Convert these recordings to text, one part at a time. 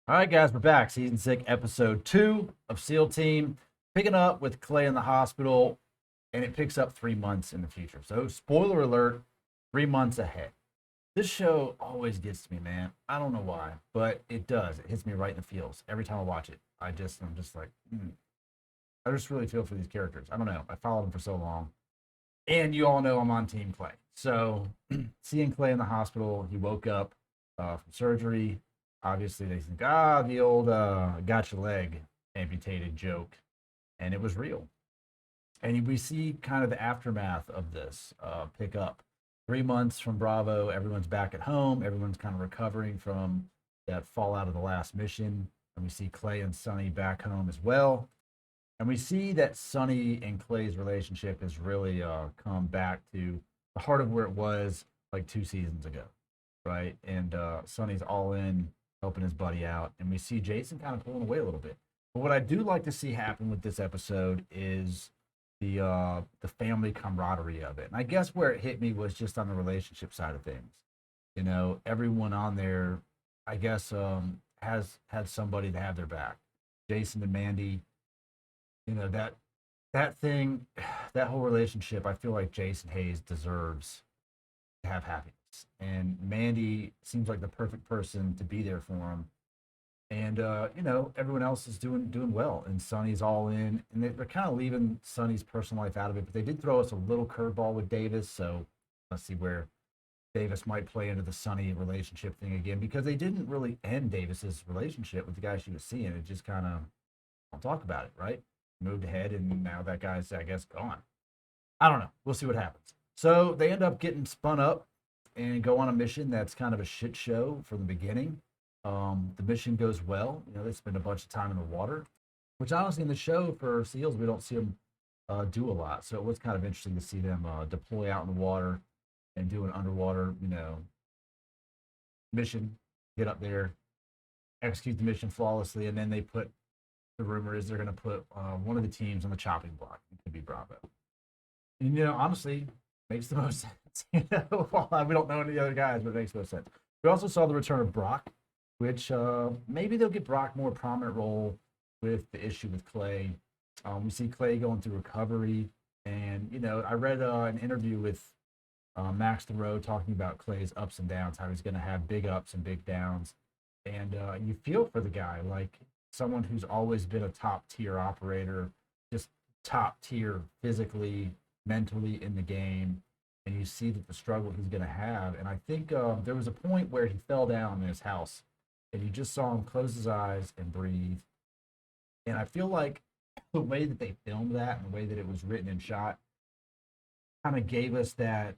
All right, guys, we're back. Season 6, episode 2 of SEAL Team, picking up with Clay in the hospital, and it picks up 3 months in the future. So, spoiler alert, 3 months ahead. This show always gets to me, man. I don't know why, but it does. It hits me right in the feels every time I watch it. I'm just like, I just really feel for these characters. I don't know. I followed them for so long, and you all know I'm on Team Clay. So, seeing Clay in the hospital, he woke up from surgery. Obviously, they think, the old got your leg amputated joke. And it was real. And we see kind of the aftermath of this pick up. 3 months from Bravo, everyone's back at home. Everyone's kind of recovering from that fallout of the last mission. And we see Clay and Sonny back home as well. And we see that Sonny and Clay's relationship has really come back to the heart of where it was like 2 seasons ago, right? And Sonny's all in, helping his buddy out, and we see Jason kind of pulling away a little bit. But what I do like to see happen with this episode is the family camaraderie of it. And I guess where it hit me was just on the relationship side of things. You know, everyone on there, I guess, has had somebody to have their back. Jason and Mandy, that thing, that whole relationship. I feel like Jason Hayes deserves to have happiness, and Mandy seems like the perfect person to be there for him. And everyone else is doing well, and Sonny's all in, and they're kind of leaving Sonny's personal life out of it. But they did throw us a little curveball with Davis, so let's see where Davis might play into the Sonny relationship thing again, because they didn't really end Davis's relationship with the guy she was seeing. It just kind of, don't talk about it, right? Moved ahead, and now that guy's, I guess, gone. I don't know. We'll see what happens. So they end up getting spun up and go on a mission that's kind of a shit show from the beginning. The mission goes well. They spend a bunch of time in the water, which honestly in the show for SEALs we don't see them do a lot. So it was kind of interesting to see them deploy out in the water and do an underwater, mission. Get up there, execute the mission flawlessly, and then they put, the rumor is they're going to put one of the teams on the chopping block. It could be Bravo. And honestly, makes the most sense. We don't know any other guys, but it makes the most sense. We also saw the return of Brock, which maybe they'll get Brock more prominent role with the issue with Clay. We see Clay going through recovery, and I read an interview with Max Thoreau talking about Clay's ups and downs, how he's going to have big ups and big downs, and you feel for the guy, like someone who's always been a top tier operator, just top tier physically, mentally in the game, and you see that the struggle he's going to have. And I think there was a point where he fell down in his house, and you just saw him close his eyes and breathe. And I feel like the way that they filmed that and the way that it was written and shot kind of gave us that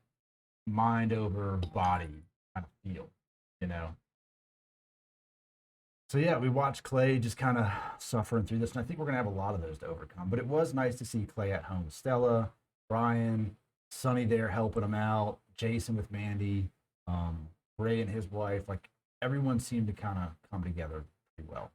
mind over body kind of feel, you know. So yeah, we watched Clay just kind of suffering through this, and I think we're gonna have a lot of those to overcome. But it was nice to see Clay at home with Stella, Brian, Sonny there helping him out, Jason with Mandy, Ray and his wife. Like everyone seemed to kind of come together pretty well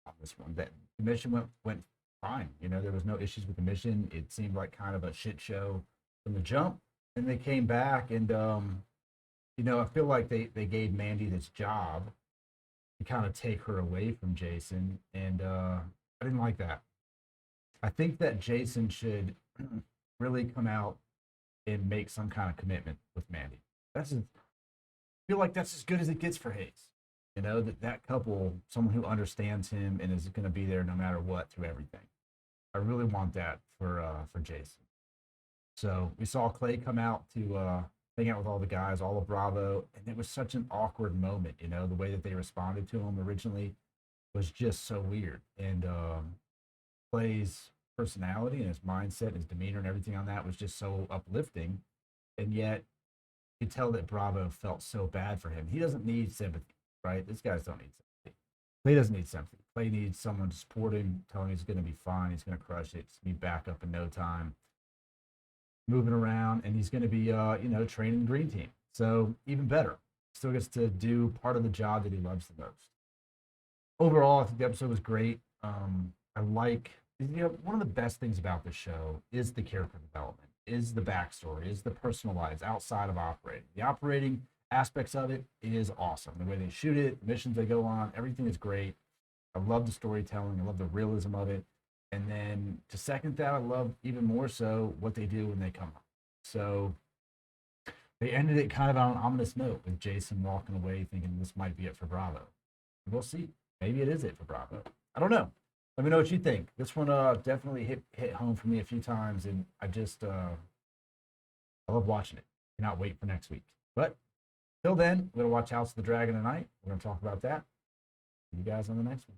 on this one. That the mission went fine. There was no issues with the mission. It seemed like kind of a shit show from the jump, and they came back, and I feel like they gave Mandy this job to kind of take her away from Jason, and I didn't like that. I think that Jason should really come out and make some kind of commitment with Mandy. I feel like that's as good as it gets for Hayes. That couple, someone who understands him and is going to be there no matter what through everything. I really want that for Jason. So we saw Clay come out to hang out with all the guys, all of Bravo, and it was such an awkward moment. The way that they responded to him originally was just so weird. And Clay's personality and his mindset, his demeanor, and everything on that was just so uplifting. And yet, you could tell that Bravo felt so bad for him. He doesn't need sympathy, right? These guys don't need sympathy. Clay doesn't need sympathy. Clay needs someone to support him, tell him he's going to be fine, he's going to crush it, he's going to be back up in no time, moving around, and he's going to be, training the green team. So even better, still gets to do part of the job that he loves the most. Overall, I think the episode was great. I like, one of the best things about this show is the character development, is the backstory, is the personal lives outside of operating. The operating aspects of it is awesome. The way they shoot it, the missions they go on, everything is great. I love the storytelling. I love the realism of it. And then to second that, I love even more so what they do when they come home. So they ended it kind of on an ominous note with Jason walking away thinking this might be it for Bravo. We'll see. Maybe it is it for Bravo. I don't know. Let me know what you think. This one definitely hit home for me a few times, and I love watching it. Cannot wait for next week. But till then, we're gonna watch House of the Dragon tonight. We're gonna talk about that. See you guys on the next one.